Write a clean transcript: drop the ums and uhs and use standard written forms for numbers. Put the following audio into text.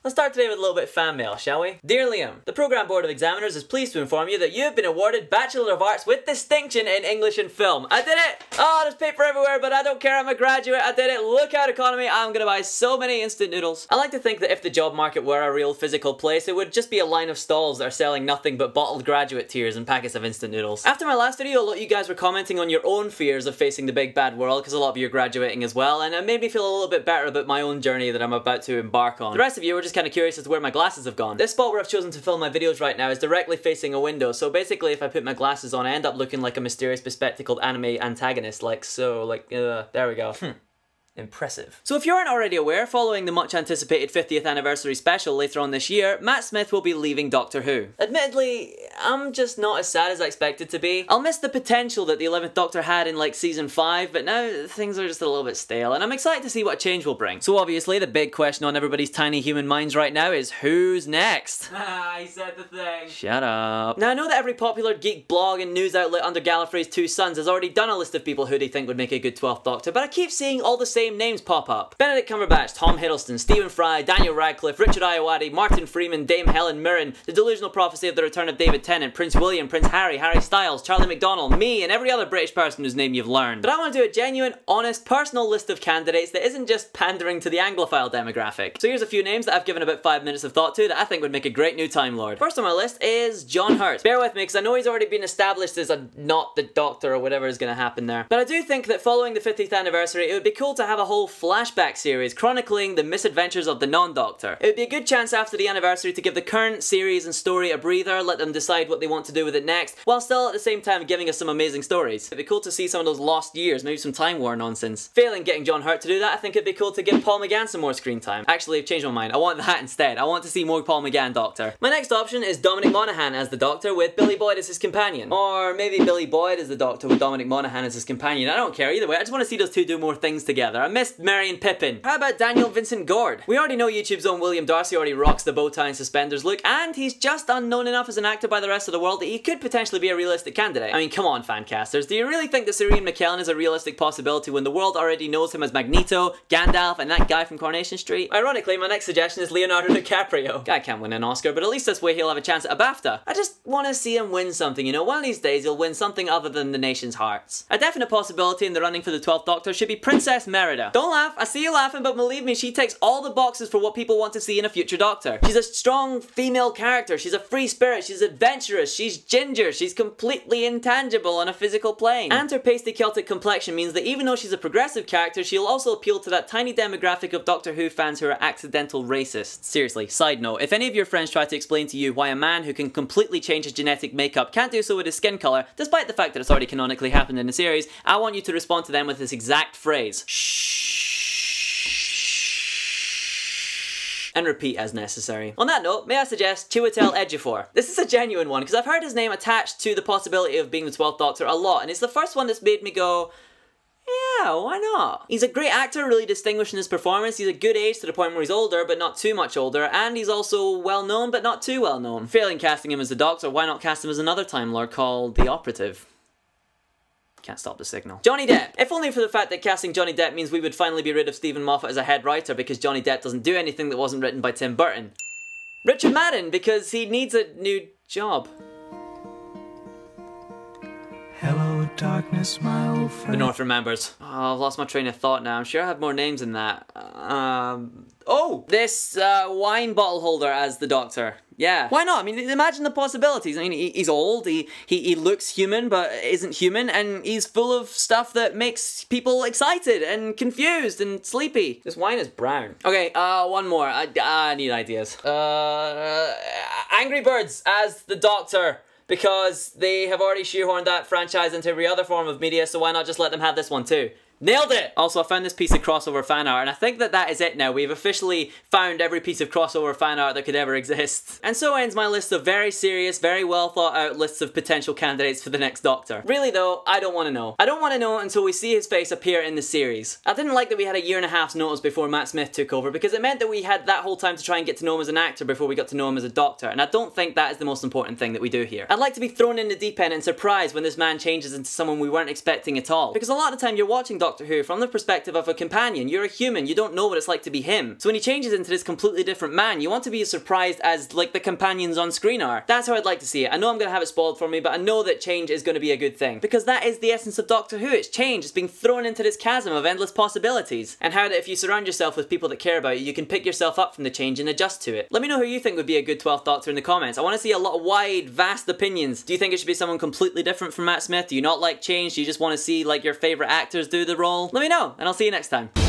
Let's start today with a little bit of fan mail, shall we? Dear Liam, the Programme Board of Examiners is pleased to inform you that you have been awarded Bachelor of Arts with distinction in English and Film. I did it! Oh, there's paper everywhere, but I don't care, I'm a graduate, I did it, look out economy, I'm gonna buy so many instant noodles. I like to think that if the job market were a real physical place, it would just be a line of stalls that are selling nothing but bottled graduate tears and packets of instant noodles. After my last video, a lot of you guys were commenting on your own fears of facing the big bad world, because a lot of you are graduating as well, and it made me feel a little bit better about my own journey that I'm about to embark on. The rest of you were just kind of curious as to where my glasses have gone. This spot where I've chosen to film my videos right now is directly facing a window, so basically if I put my glasses on, I end up looking like a mysterious bespectacled anime antagonist, like so, there we go. Impressive. So if you aren't already aware, following the much anticipated 50th anniversary special later on this year, Matt Smith will be leaving Doctor Who. Admittedly, I'm just not as sad as I expected to be. I'll miss the potential that the 11th Doctor had in like season 5, but now things are just a little bit stale, and I'm excited to see what change will bring. So obviously the big question on everybody's tiny human minds right now is who's next? I said the thing. Shut up. Now I know that every popular geek blog and news outlet under Gallifrey's two sons has already done a list of people who they think would make a good 12th Doctor, but I keep seeing all the same names pop up. Benedict Cumberbatch, Tom Hiddleston, Stephen Fry, Daniel Radcliffe, Richard Ayoade, Martin Freeman, Dame Helen Mirren, The Delusional Prophecy of the Return of David Tennant, Prince William, Prince Harry, Harry Styles, Charlie McDonnell, me, and every other British person whose name you've learned. But I want to do a genuine, honest, personal list of candidates that isn't just pandering to the Anglophile demographic. So here's a few names that I've given about 5 minutes of thought to that I think would make a great new Time Lord. First on my list is John Hurt. Bear with me because I know he's already been established as not the Doctor or whatever is going to happen there. But I do think that following the 50th anniversary, it would be cool to have a whole flashback series chronicling the misadventures of the non-Doctor. It would be a good chance after the anniversary to give the current series and story a breather, let them decide what they want to do with it next, while still at the same time giving us some amazing stories. It'd be cool to see some of those lost years, maybe some Time War nonsense. Failing getting John Hurt to do that, I think it'd be cool to give Paul McGann some more screen time. Actually, I've changed my mind. I want that instead. I want to see more Paul McGann Doctor. My next option is Dominic Monaghan as the Doctor with Billy Boyd as his companion. Or maybe Billy Boyd as the Doctor with Dominic Monaghan as his companion. I don't care either way. I just want to see those two do more things together. I missed Merry and Pippin. How about Daniel Vincent Gord? We already know YouTube's own William Darcy already rocks the bow tie and suspenders look, and he's just unknown enough as an actor by the rest of the world that he could potentially be a realistic candidate. I mean, come on, fancasters. Do you really think that Sir Ian McKellen is a realistic possibility when the world already knows him as Magneto, Gandalf, and that guy from Coronation Street? Ironically, my next suggestion is Leonardo Dicaprio. Guy can't win an Oscar, but at least this way he'll have a chance at a BAFTA. I just want to see him win something, you know? One of these days he'll win something other than the nation's hearts. A definite possibility in the running for the 12th Doctor should be Princess Merida. Don't laugh, I see you laughing, but believe me, she takes all the boxes for what people want to see in a future Doctor. She's a strong female character, she's a free spirit, she's adventurous, she's ginger, she's completely intangible on a physical plane. And her pasty Celtic complexion means that even though she's a progressive character, she'll also appeal to that tiny demographic of Doctor Who fans who are accidental racists. Seriously, side note, if any of your friends try to explain to you why a man who can completely change his genetic makeup can't do so with his skin colour, despite the fact that it's already canonically happened in the series, I want you to respond to them with this exact phrase. Shh. And repeat as necessary. On that note, may I suggest Chiwetel Ejiofor? This is a genuine one, because I've heard his name attached to the possibility of being the 12th Doctor a lot, and it's the first one that's made me go, yeah, why not? He's a great actor, really distinguished in his performance, he's a good age to the point where he's older, but not too much older, and he's also well known, but not too well known. Failing casting him as the Doctor, why not cast him as another Time Lord called the Operative? Can't stop the signal. Johnny Depp. If only for the fact that casting Johnny Depp means we would finally be rid of Stephen Moffat as a head writer because Johnny Depp doesn't do anything that wasn't written by Tim Burton. Richard Madden, because he needs a new job. Hello, darkness, my old friend. The North remembers. Oh, I've lost my train of thought now. I'm sure I have more names than that. Oh! This wine bottle holder as the Doctor. Yeah. Why not? I mean, imagine the possibilities. I mean, he's old, he looks human, but isn't human, and he's full of stuff that makes people excited and confused and sleepy. This wine is brown. Okay, one more. I need ideas. Angry Birds as the Doctor, because they have already shoehorned that franchise into every other form of media, so why not just let them have this one too? Nailed it! Also, I found this piece of crossover fan art, and I think that is it now. We've officially found every piece of crossover fan art that could ever exist. And so ends my list of very serious, very well thought out lists of potential candidates for the next Doctor. Really though, I don't want to know. I don't want to know until we see his face appear in the series. I didn't like that we had a 1.5 years notice before Matt Smith took over, because it meant that we had that whole time to try and get to know him as an actor before we got to know him as a Doctor, and I don't think that is the most important thing that we do here. I'd like to be thrown in the deep end and surprised when this man changes into someone we weren't expecting at all, because a lot of the time you're watching Doctor Doctor Who from the perspective of a companion. You're a human, you don't know what it's like to be him. So when he changes into this completely different man, you want to be as surprised as like the companions on screen are. That's how I'd like to see it. I know I'm going to have it spoiled for me, but I know that change is going to be a good thing. Because that is the essence of Doctor Who. It's change. It's being thrown into this chasm of endless possibilities. And how that if you surround yourself with people that care about you, you can pick yourself up from the change and adjust to it. Let me know who you think would be a good 12th Doctor in the comments. I want to see a lot of wide, vast opinions. Do you think it should be someone completely different from Matt Smith? Do you not like change? Do you just want to see like your favourite actors do the role? Let me know, and I'll see you next time.